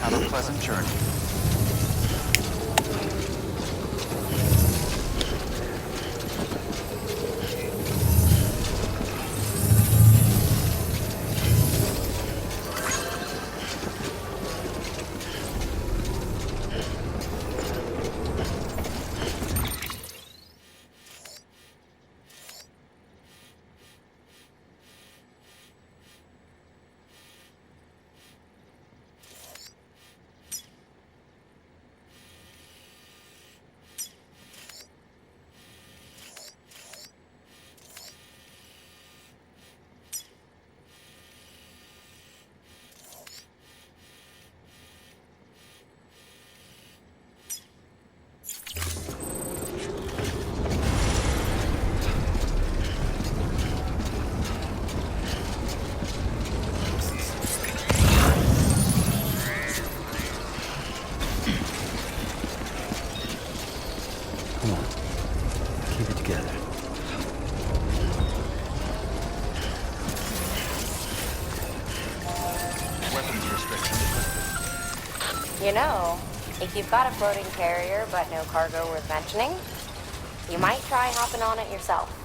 Have a pleasant journey. You know, if you've got a floating carrier but no cargo worth mentioning, you might try hopping on it yourself.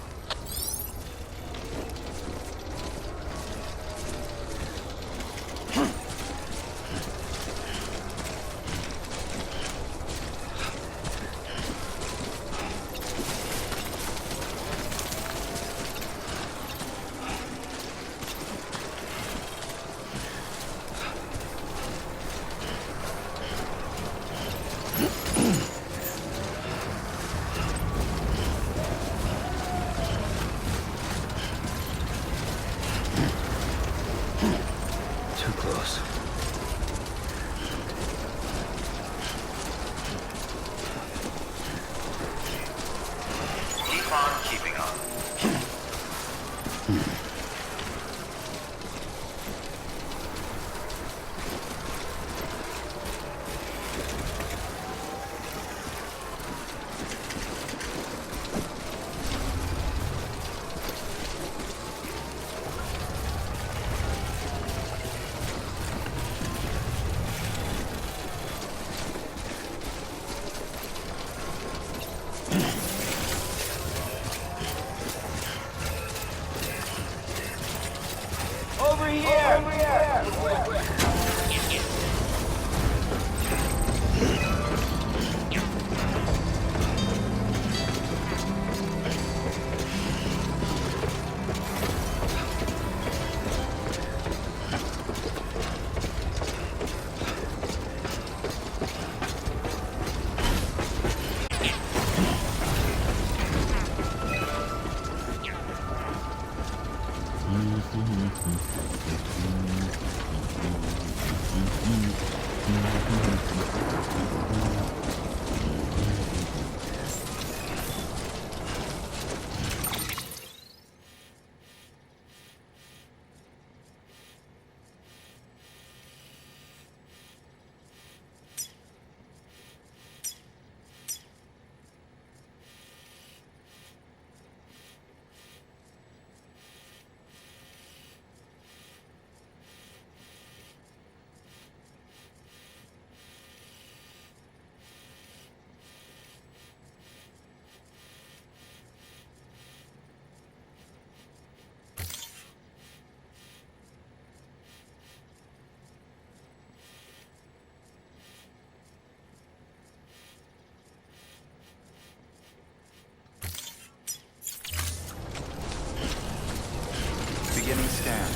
Beginning scan.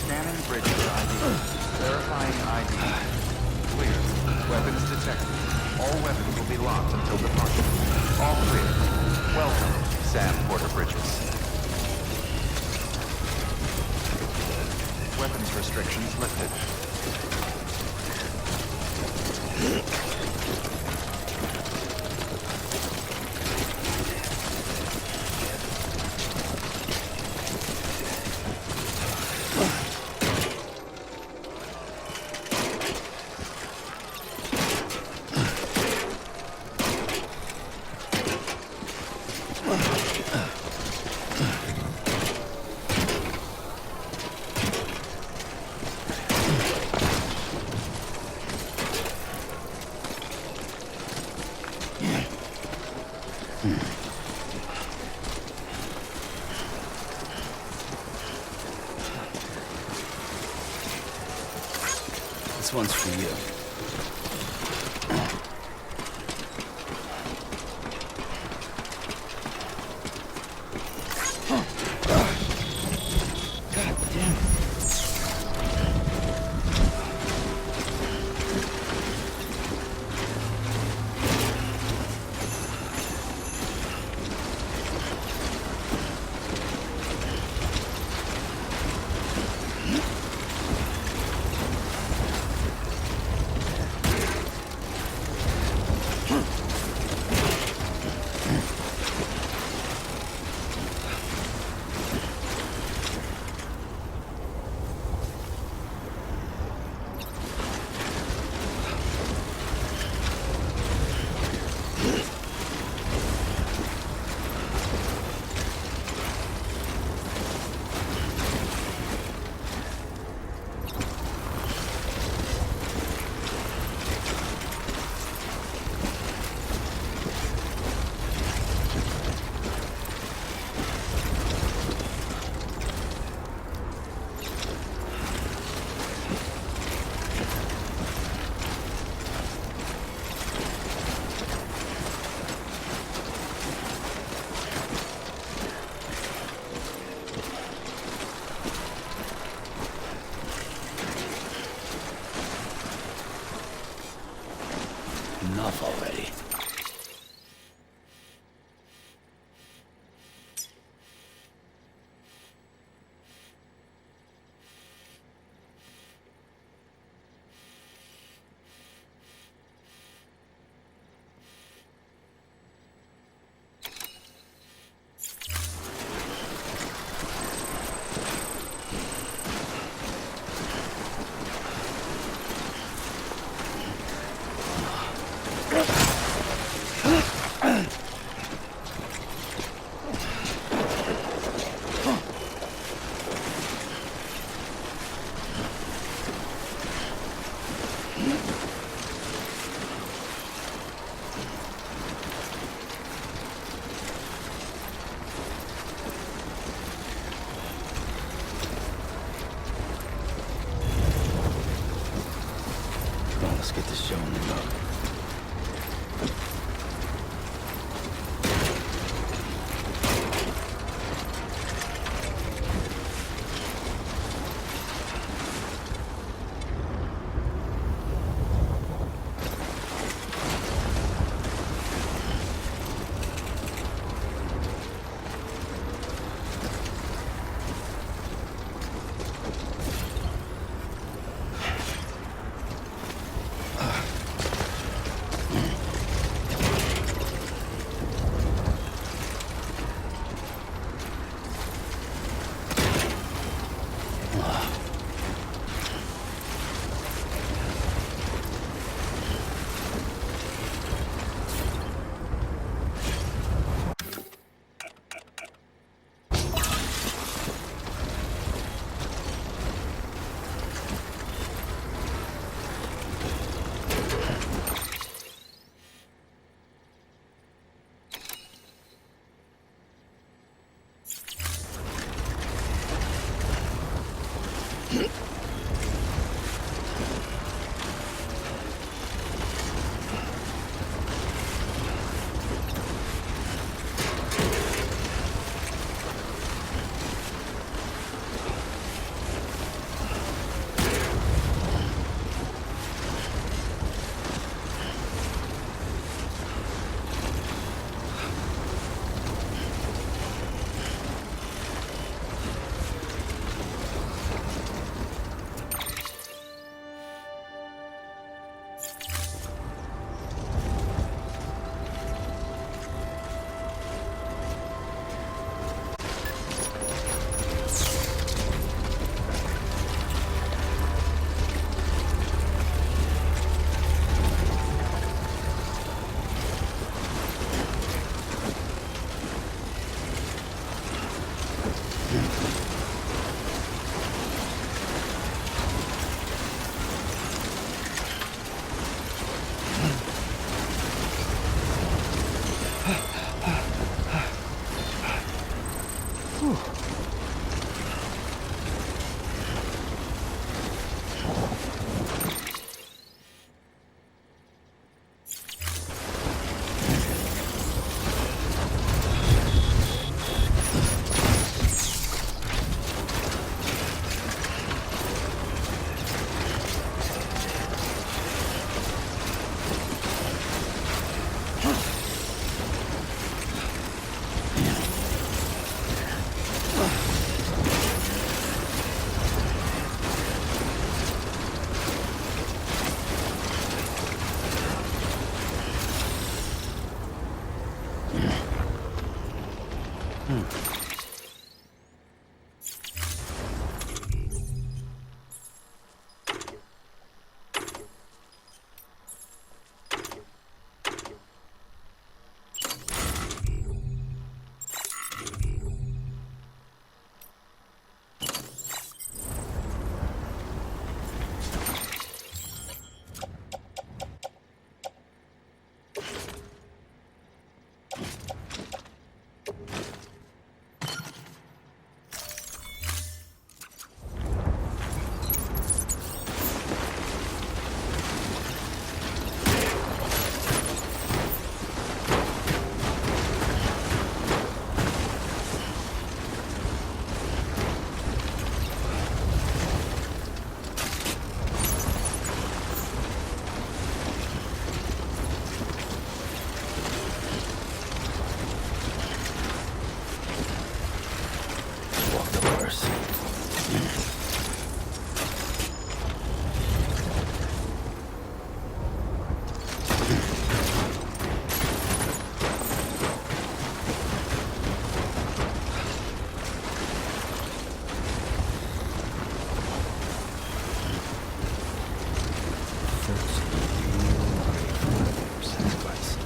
Scanning bridges ID. Verifying ID. Clear. Weapons detected. All weapons will be locked until departure. All clear. Welcome, Sam Porter Bridges. Weapons restrictions lifted. This one's for you. God damn it. Enough already. Let's get this show in the road. folks. Sacrifice.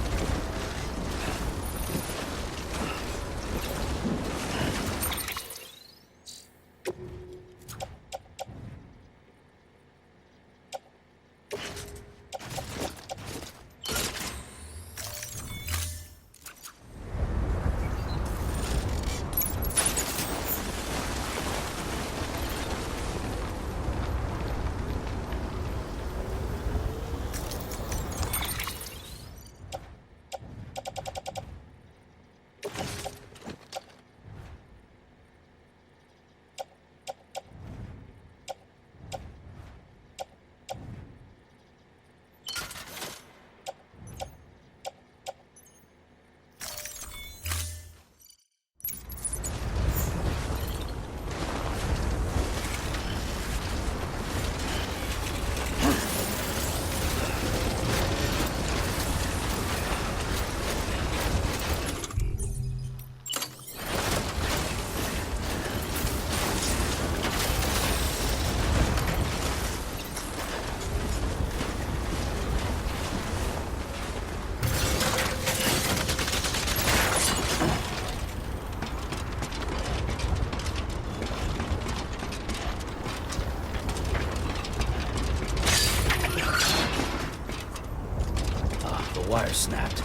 Wire snapped.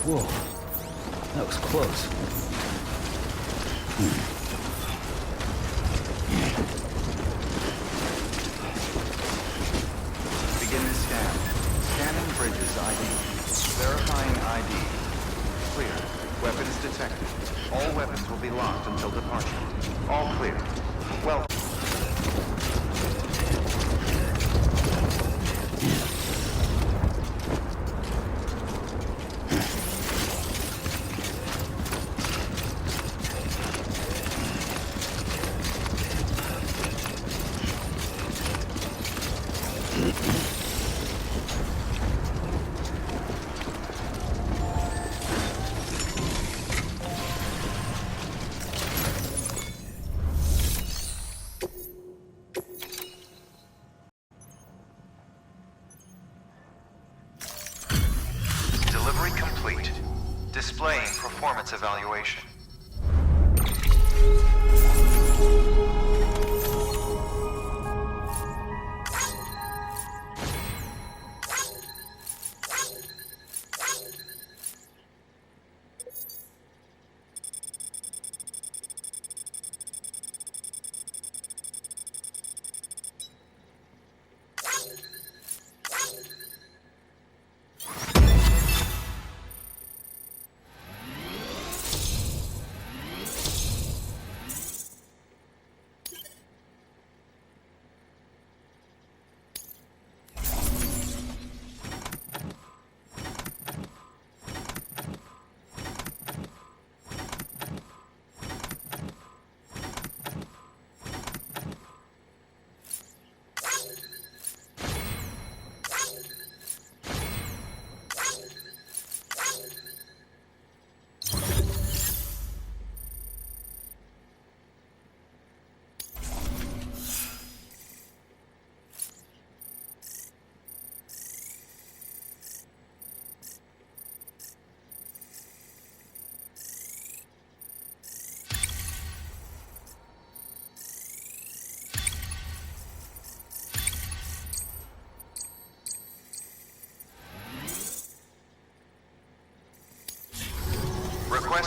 Whoa, that was close. Begin the scan. Scanning bridges ID. Verifying ID. Clear. Weapons detected. All weapons will be locked until departure. All clear. Well. Delivery complete. Displaying performance evaluation.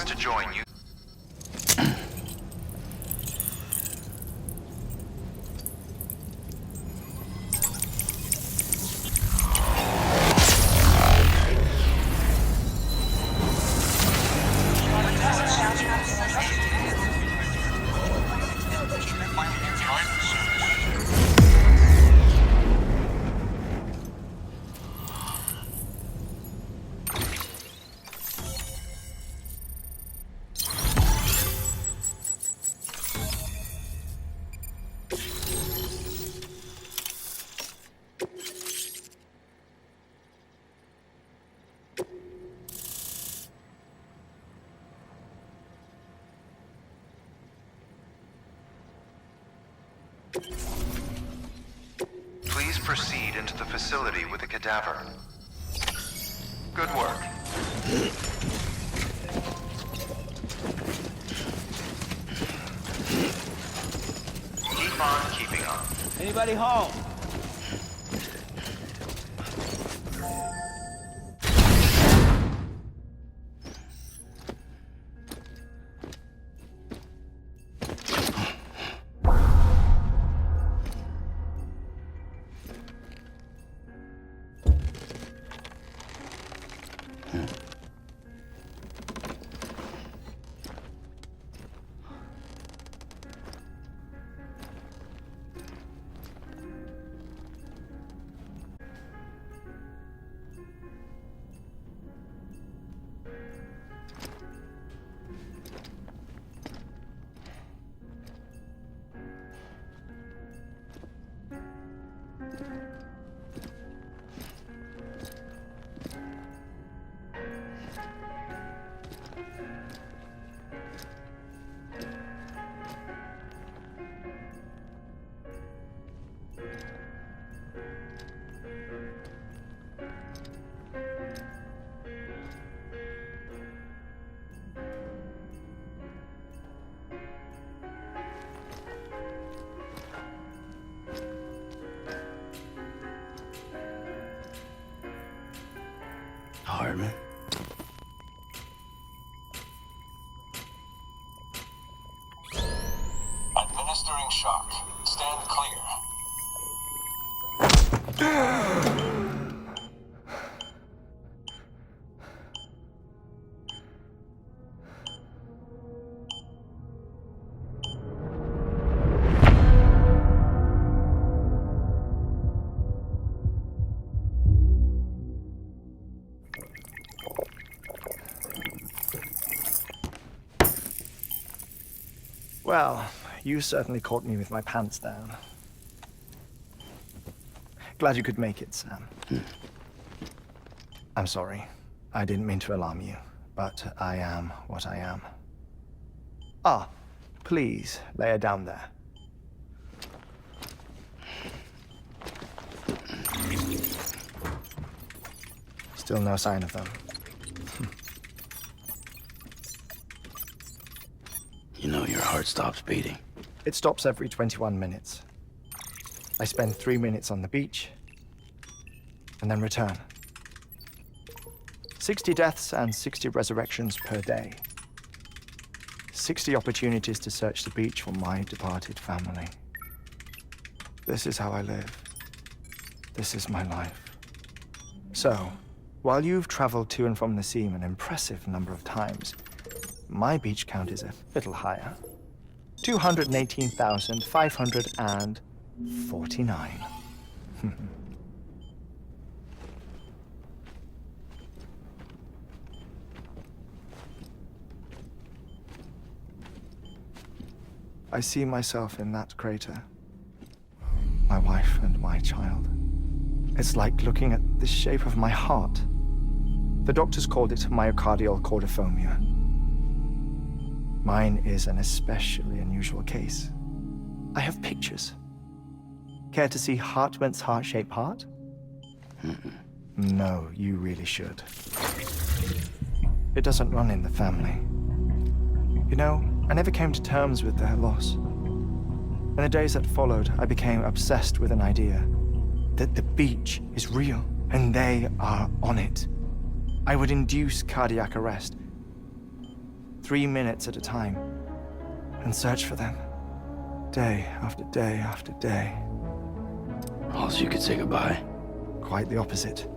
request to join you. Please proceed into the facility with the cadaver. Good work. Keep on keeping on. Anybody home? Heartman. Administering shock. Stand clear. Well, you certainly caught me with my pants down. Glad you could make it, Sam. I'm sorry. I didn't mean to alarm you, but I am what I am. Ah, please, lay her down there. Still no sign of them. You know your heart stops beating. It stops every 21 minutes. I spend 3 minutes on the beach, and then return. 60 deaths and 60 resurrections per day. 60 opportunities to search the beach for my departed family. This is how I live. This is my life. So, while you've traveled to and from the sea an impressive number of times, my beach count is a little higher. 218,549. I see myself in that crater. My wife and my child. It's like looking at the shape of my heart. The doctors called it myocardial cordiformia. Mine is an especially unusual case. I have pictures. Care to see Heartman's heart-shaped heart? No, you really should. It doesn't run in the family. You know, I never came to terms with their loss. In the days that followed, I became obsessed with an idea that the beach is real and they are on it. I would induce cardiac arrest. 3 minutes at a time, and search for them. Day after day after day. Also, you could say goodbye. Quite the opposite.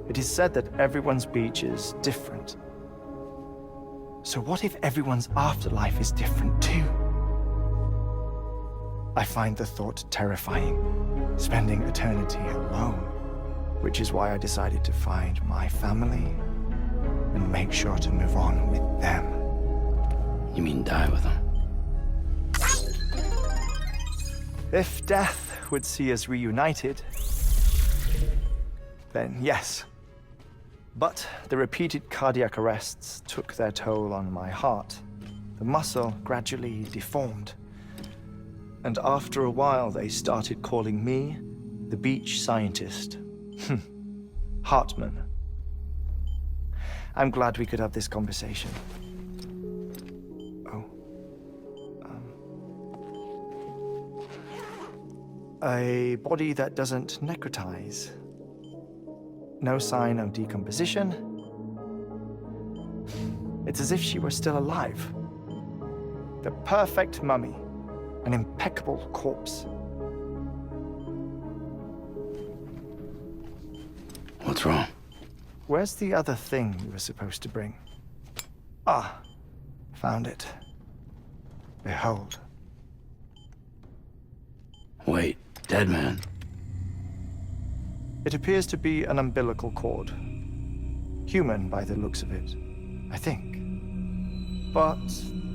It is said that everyone's beach is different. So what if everyone's afterlife is different too? I find the thought terrifying, spending eternity alone, which is why I decided to find my family and make sure to move on with them. You mean die with them? If death would see us reunited, then yes. But the repeated cardiac arrests took their toll on my heart. The muscle gradually deformed. And after a while, they started calling me the beach scientist. Heartman. I'm glad we could have this conversation. A body that doesn't necrotize. No sign of decomposition. It's as if she were still alive. The perfect mummy. An impeccable corpse. What's wrong? Where's the other thing you were supposed to bring? Ah, found it. Behold. Wait, dead man? It appears to be an umbilical cord. Human by the looks of it, I think. But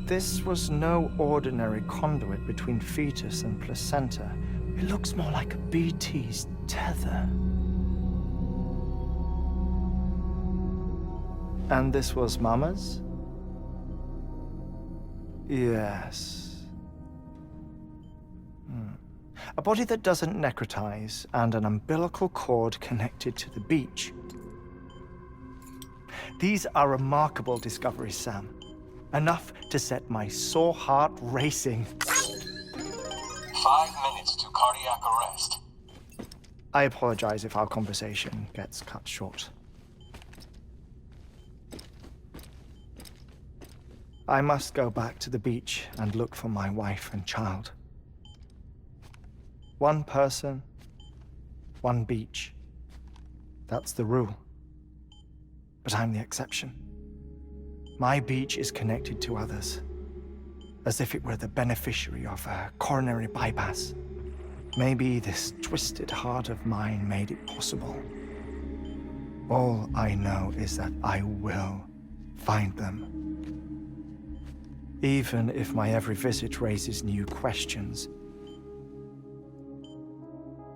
this was no ordinary conduit between fetus and placenta. It looks more like a BT's tether. And this was Mama's? Yes. A body that doesn't necrotize and an umbilical cord connected to the beach. These are remarkable discoveries, Sam. Enough to set my sore heart racing. 5 minutes to cardiac arrest. I apologize if our conversation gets cut short. I must go back to the beach and look for my wife and child. One person, one beach. That's the rule. But I'm the exception. My beach is connected to others, as if it were the beneficiary of a coronary bypass. Maybe this twisted heart of mine made it possible. All I know is that I will find them. Even if my every visit raises new questions,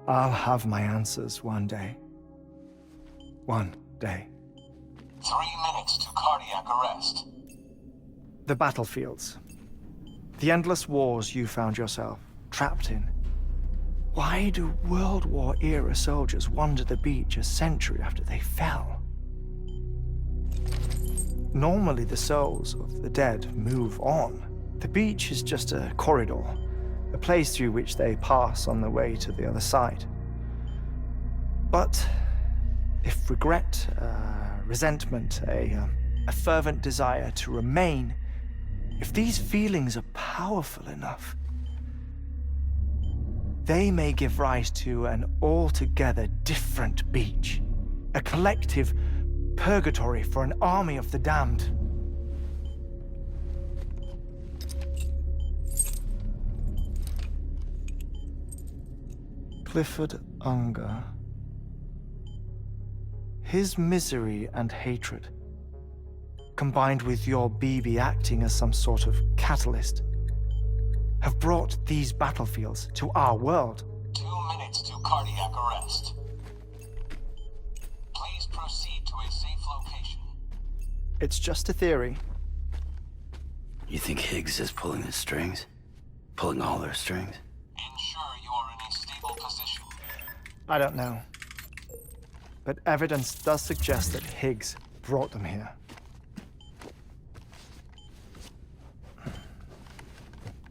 I'll have my answers one day. One day. 3 minutes to cardiac arrest. The battlefields. The endless wars you found yourself trapped in. Why do World War-era soldiers wander the beach a century after they fell? Normally the souls of the dead move on. The beach is just a corridor, a place through which they pass on the way to the other side. But if regret, resentment, a fervent desire to remain, if these feelings are powerful enough, they may give rise to an altogether different beach, a collective purgatory for an army of the damned. Clifford Unger. His misery and hatred, combined with your BB acting as some sort of catalyst, have brought these battlefields to our world. 2 minutes to cardiac arrest. Please proceed to a safe location. It's just a theory. You think Higgs is pulling the strings? Pulling all their strings? Ensure you are in a stable position. I don't know. But evidence does suggest that Higgs brought them here.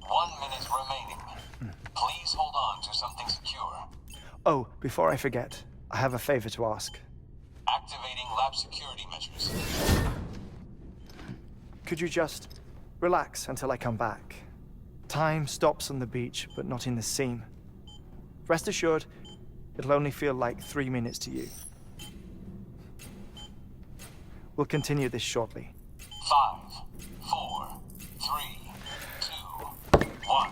1 minute remaining. Please hold on to something secure. Oh, before I forget, I have a favor to ask. Activating lab security measures. Could you just relax until I come back? Time stops on the beach, but not in the scene. Rest assured, it'll only feel like 3 minutes to you. We'll continue this shortly. 5, 4, 3, 2, 1.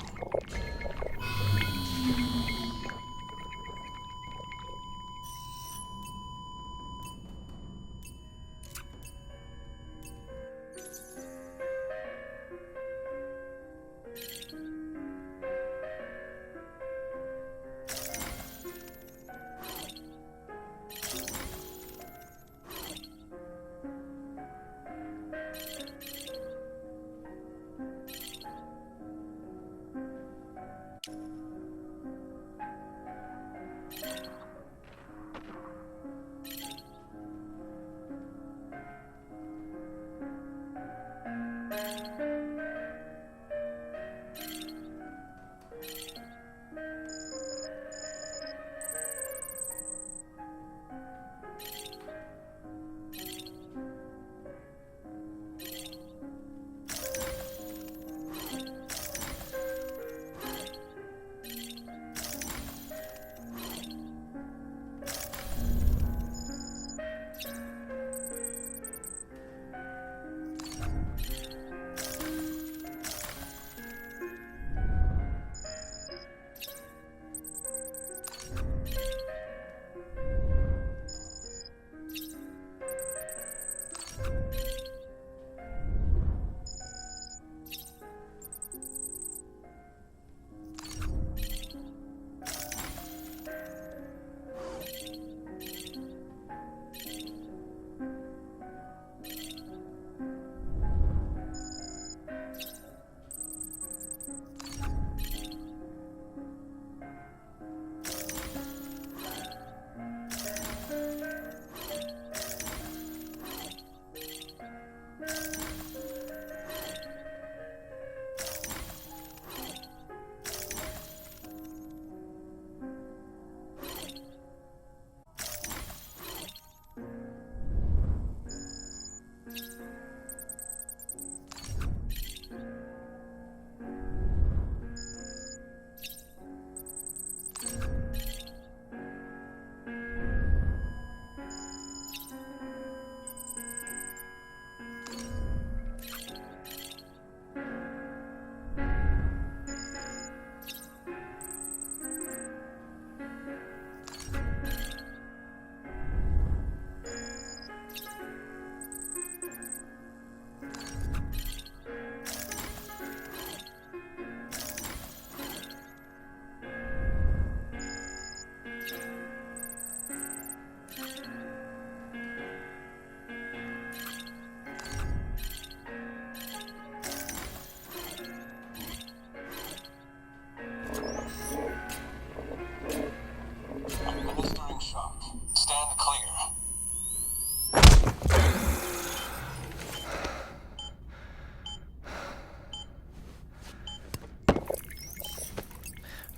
Administering shock. Stand clear.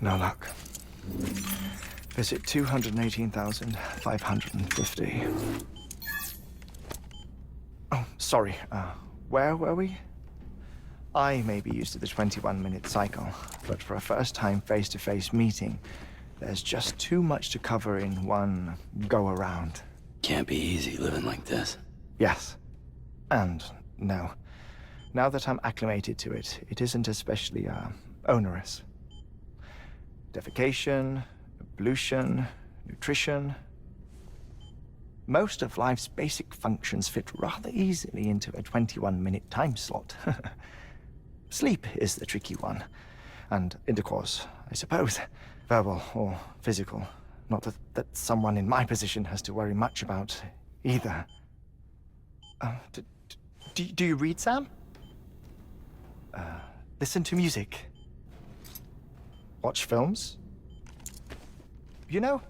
No luck. Visit 218,550. Oh, sorry. Where were we? I may be used to the 21-minute cycle, but for a first-time face-to-face meeting, there's just too much to cover in one go-around. Can't be easy living like this. Yes. And no. Now that I'm acclimated to it, it isn't especially, onerous. Defecation, ablution, nutrition. Most of life's basic functions fit rather easily into a 21-minute time slot. Sleep is the tricky one. And intercourse, I suppose. Verbal or physical. Not that someone in my position has to worry much about either. Do you read, Sam? Listen to music. Watch films? You know,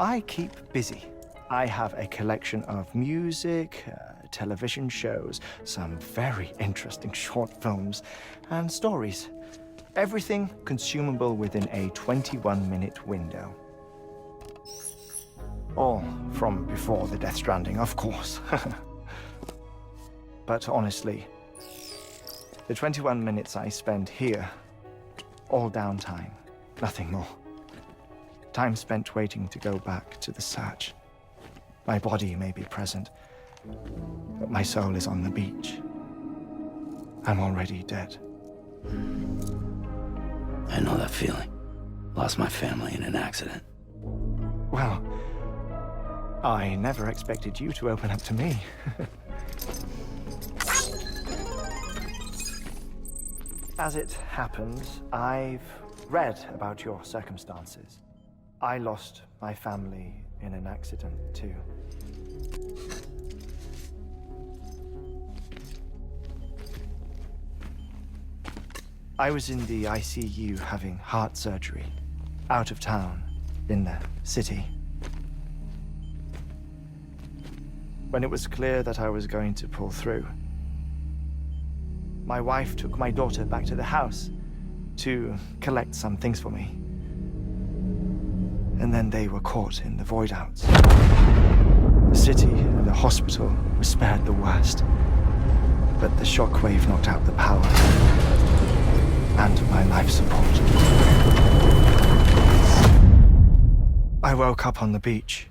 I keep busy. I have a collection of music, television shows, some very interesting short films, and stories. Everything consumable within a 21-minute window. All from before the Death Stranding, of course. But honestly, The 21 minutes I spend here, all downtime, nothing more. Time spent waiting to go back to the search. My body may be present, but my soul is on the beach. I'm already dead. I know that feeling. Lost my family in an accident. Well, I never expected you to open up to me. As it happens, I've read about your circumstances. I lost my family in an accident, too. I was in the ICU having heart surgery, out of town, in the city. When it was clear that I was going to pull through, my wife took my daughter back to the house to collect some things for me. And then they were caught in the void outs. The city and the hospital were spared the worst, but the shockwave knocked out the power and my life support. I woke up on the beach.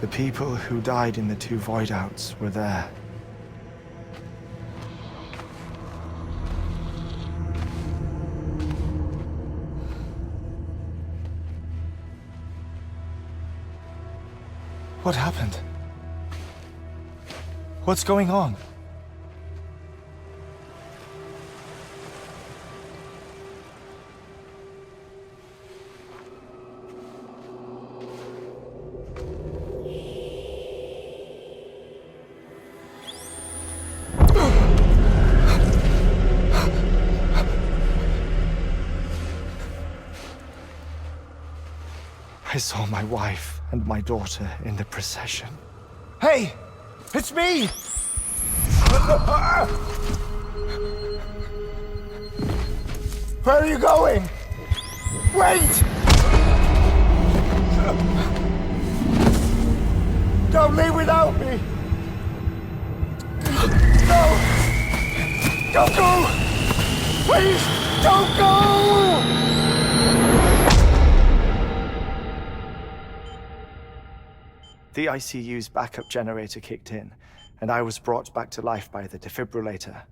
The people who died in the 2 void outs were there. What happened? What's going on? I saw my wife and my daughter in the procession. Hey! It's me! Where are you going? Wait! Don't leave without me! No! Don't go! Please, don't go! The ICU's backup generator kicked in, and I was brought back to life by the defibrillator.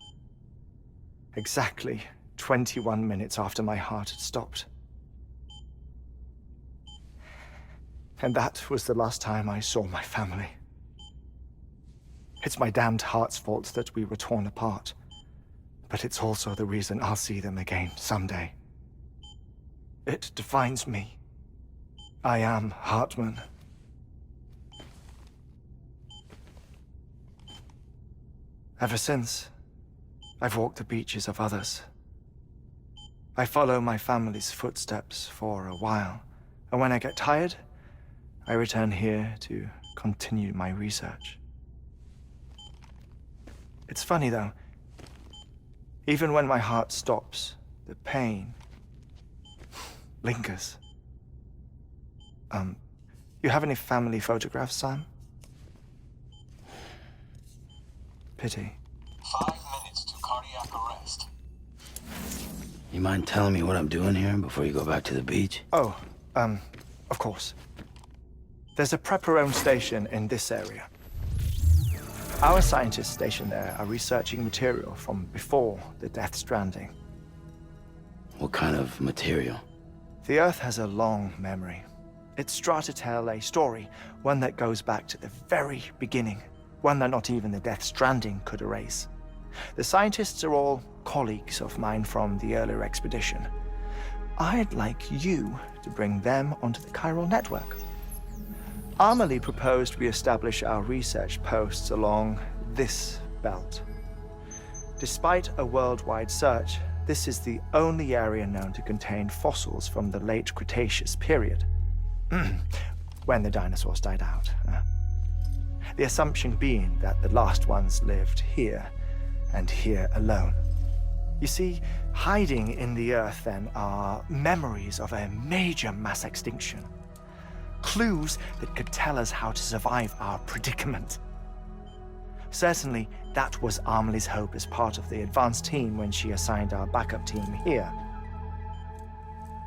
Exactly 21 minutes after my heart had stopped. And that was the last time I saw my family. It's my damned heart's fault that we were torn apart, but it's also the reason I'll see them again someday. It defines me. I am Heartman. Ever since, I've walked the beaches of others. I follow my family's footsteps for a while, and when I get tired, I return here to continue my research. It's funny though, even when my heart stops, the pain lingers. You have any family photographs, Sam? Pity. 5 minutes to cardiac arrest. You mind telling me what I'm doing here before you go back to the beach? Oh, of course. There's a Prepperone station in this area. Our scientists stationed there are researching material from before the Death Stranding. What kind of material? The Earth has a long memory. It's trying to tell a story, one that goes back to the very beginning. One that not even the Death Stranding could erase. The scientists are all colleagues of mine from the earlier expedition. I'd like you to bring them onto the chiral network. Amelie proposed we establish our research posts along this belt. Despite a worldwide search, this is the only area known to contain fossils from the late Cretaceous period, when the dinosaurs died out. The assumption being that the last ones lived here, and here alone. You see, hiding in the Earth then are memories of a major mass extinction. Clues that could tell us how to survive our predicament. Certainly, that was Amelie's hope as part of the advanced team when she assigned our backup team here.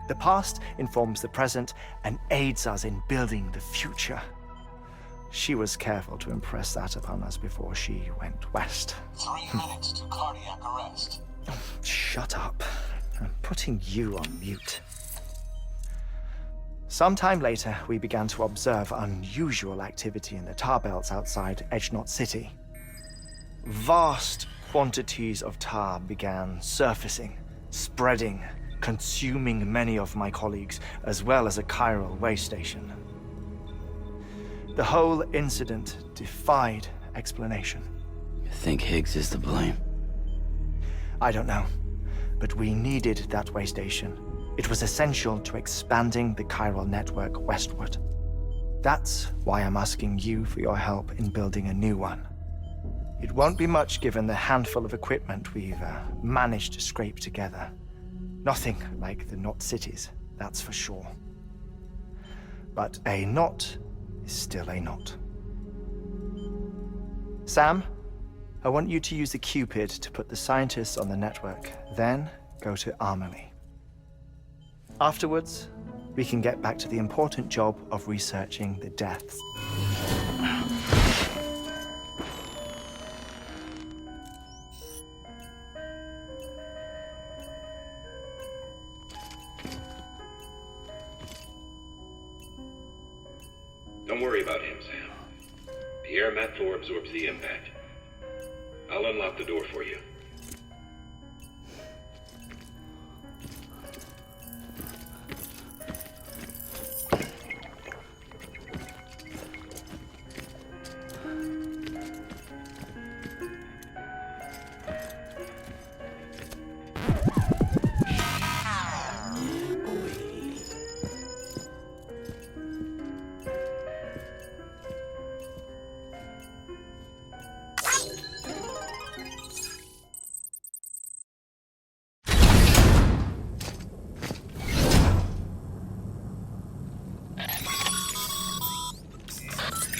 The past informs the present and aids us in building the future. She was careful to impress that upon us before she went west. 3 minutes to cardiac arrest. Shut up. I'm putting you on mute. Sometime later, we began to observe unusual activity in the tar belts outside Edgenot City. Vast quantities of tar began surfacing, spreading, consuming many of my colleagues, as well as a chiral way station. The whole incident defied explanation. You think Higgs is to blame? I don't know, but we needed that way station. It was essential to expanding the chiral network westward. That's why I'm asking you for your help in building a new one. It won't be much given the handful of equipment we've managed to scrape together. Nothing like the Knot cities, that's for sure. But a knot is still a knot. Sam, I want you to use the Cupid to put the scientists on the network, then go to Amelie. Afterwards, we can get back to the important job of researching the deaths. Don't worry about him, Sam. The air mat floor absorbs the impact. I'll unlock the door for you.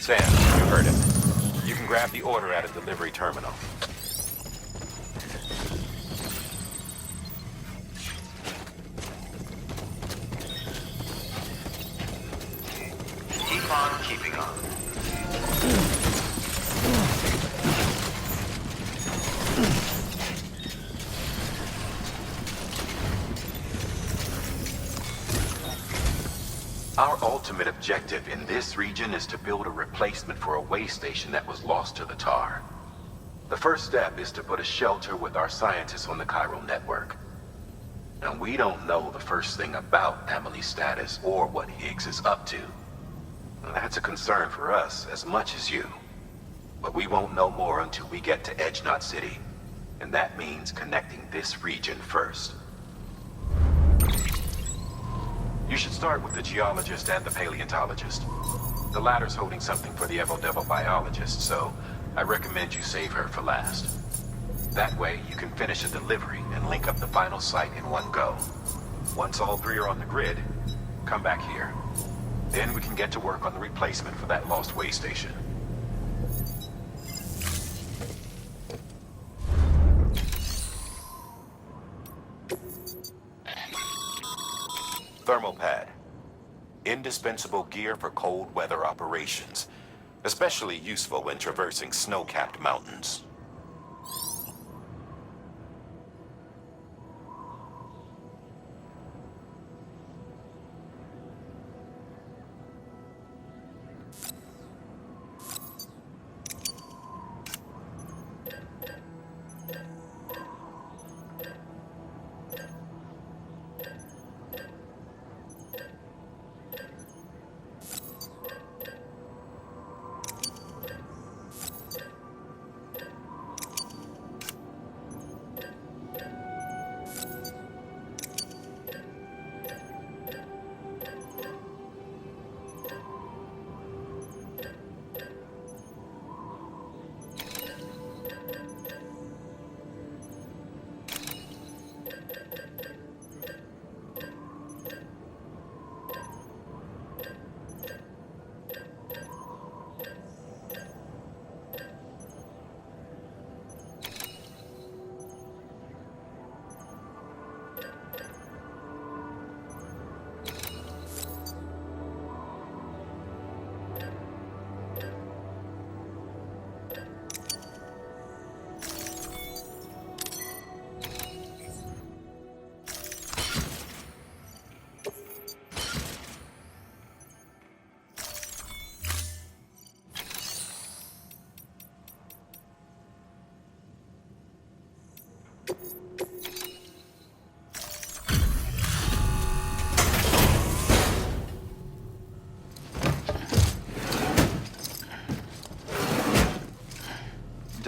Sam, you heard him. You can grab the order at a delivery terminal. Keep on keeping on. Our ultimate objective in this region is to build a replacement for a way station that was lost to the tar. The first step is to put a shelter with our scientists on the chiral network. Now, we don't know the first thing about Amelie's status or what Higgs is up to. Now, that's a concern for us as much as you. But we won't know more until we get to Edgenot City. And that means connecting this region first. You should start with the geologist and the paleontologist. The latter's holding something for the Evo-Devo biologist, so I recommend you save her for last. That way, you can finish a delivery and link up the final site in one go. Once all three are on the grid, come back here. Then we can get to work on the replacement for that lost way station. Thermal pad. Indispensable gear for cold weather operations, especially useful when traversing snow-capped mountains.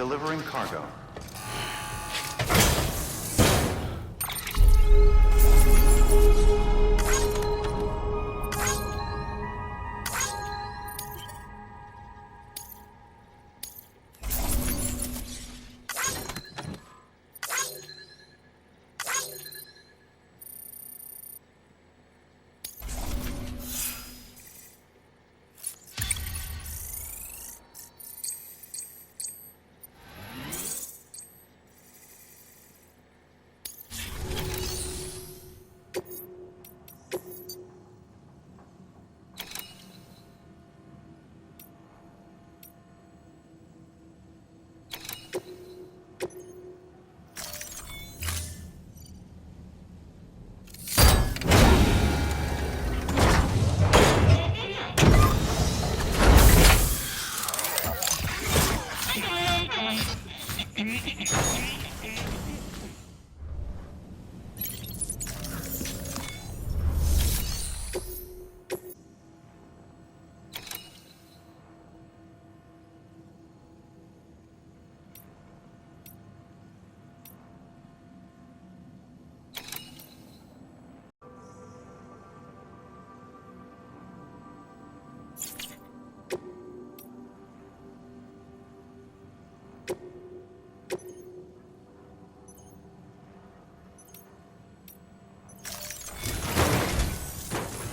delivering cargo.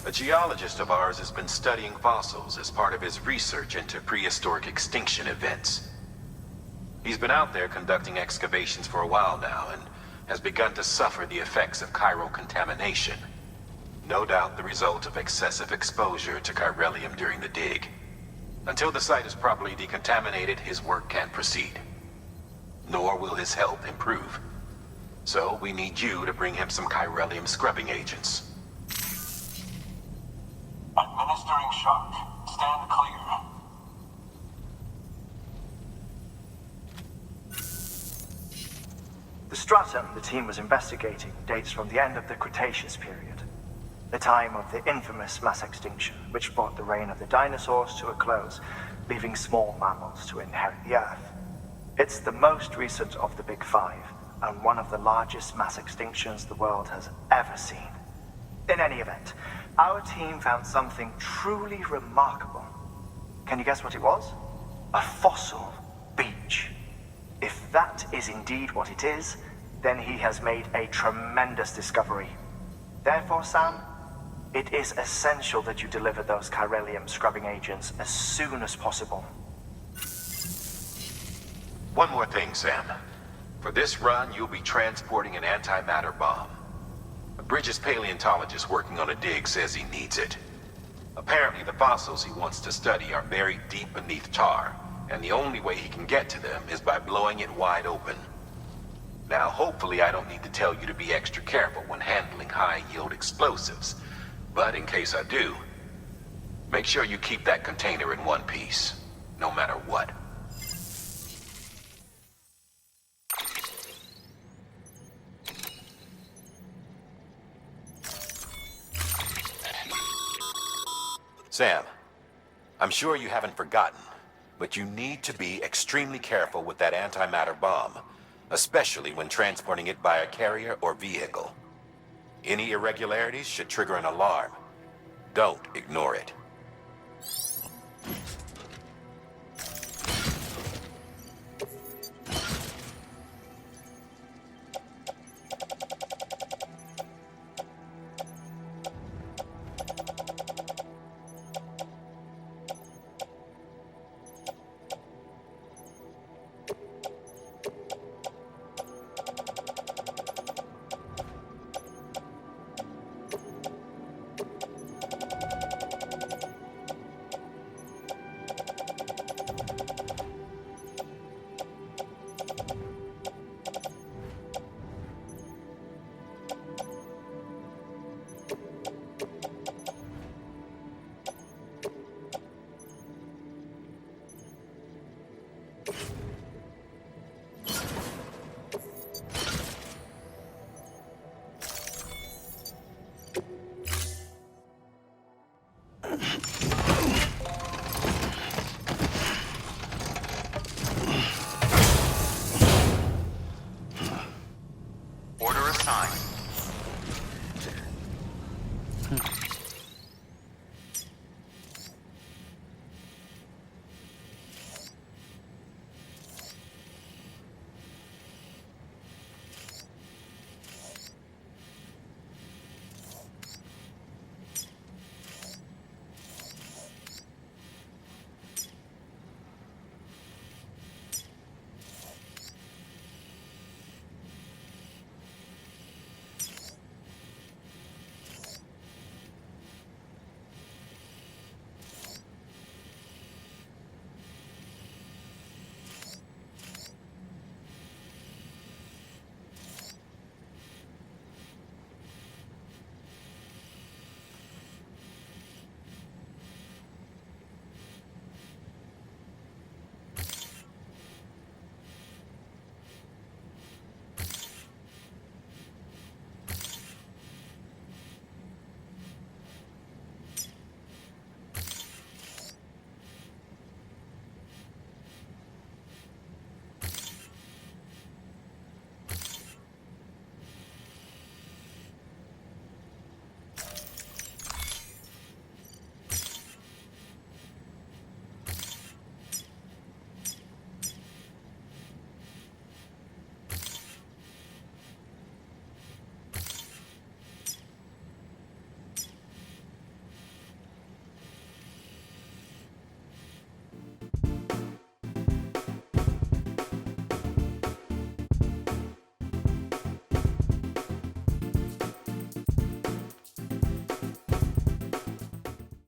A geologist of ours has been studying fossils as part of his research into prehistoric extinction events. He's been out there conducting excavations for a while now and has begun to suffer the effects of chiral contamination. No doubt the result of excessive exposure to chiralium during the dig. Until the site is properly decontaminated, his work can't proceed. Nor will his health improve. So we need you to bring him some chiralium scrubbing agents. Administering shock. Stand clear. The stratum the team was investigating dates from the end of the Cretaceous period, the time of the infamous mass extinction, which brought the reign of the dinosaurs to a close, leaving small mammals to inherit the Earth. It's the most recent of the Big Five, and one of the largest mass extinctions the world has ever seen. In any event, our team found something truly remarkable. Can you guess what it was? A fossil beach. If that is indeed what it is, then he has made a tremendous discovery. Therefore, Sam, it is essential that you deliver those chiralium scrubbing agents as soon as possible. One more thing, Sam. For this run, you'll be transporting an antimatter bomb. A Bridges paleontologist working on a dig says he needs it. Apparently, the fossils he wants to study are buried deep beneath tar, and the only way he can get to them is by blowing it wide open. Now, hopefully I don't need to tell you to be extra careful when handling high-yield explosives, but in case I do, make sure you keep that container in one piece, no matter what. Sam, I'm sure you haven't forgotten, but you need to be extremely careful with that antimatter bomb, especially when transporting it by a carrier or vehicle. Any irregularities should trigger an alarm. Don't ignore it.